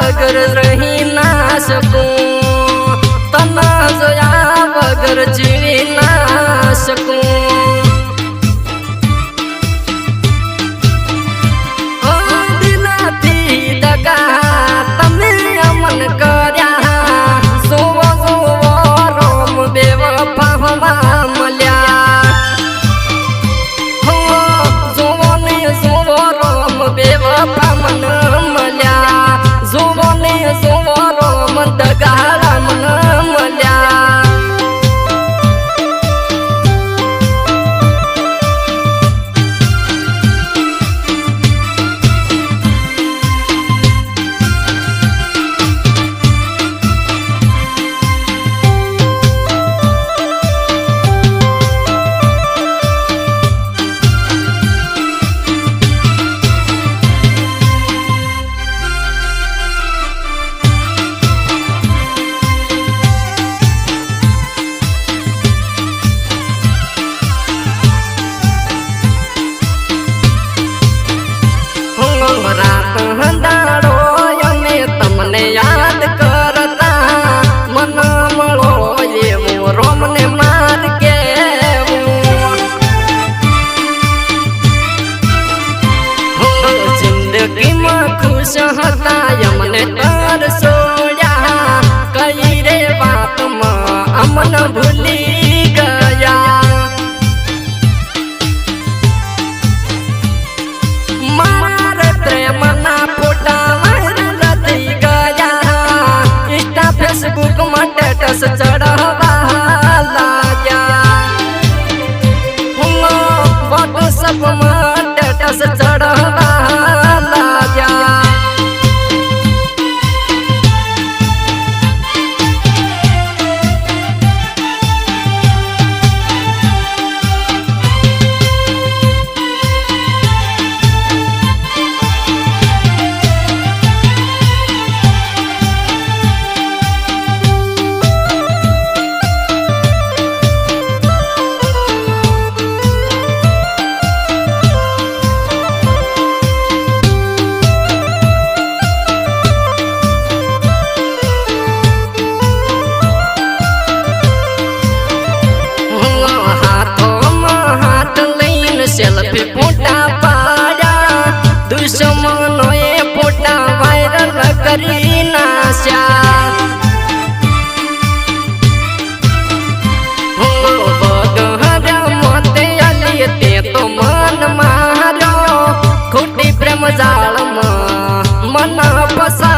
वगर रही ना सकूं, तना जोया वगर जीवी ना सकूं। यमने तर सोया कई रे बात अमन भूली गया। मार प्रेम ना फोटा वायरल थी गया, इंस्टा फेसबुक में स्टेटस चढ़वा लाया, व्हाट्सएप में स्टेटस चढ़वा लाया। सेल्फी फोटा पाया दुश्मनों ये फोटा वायरल करी नाशा। मते अली ते तो मन मारो खोटी प्रेम जाल मन फसा।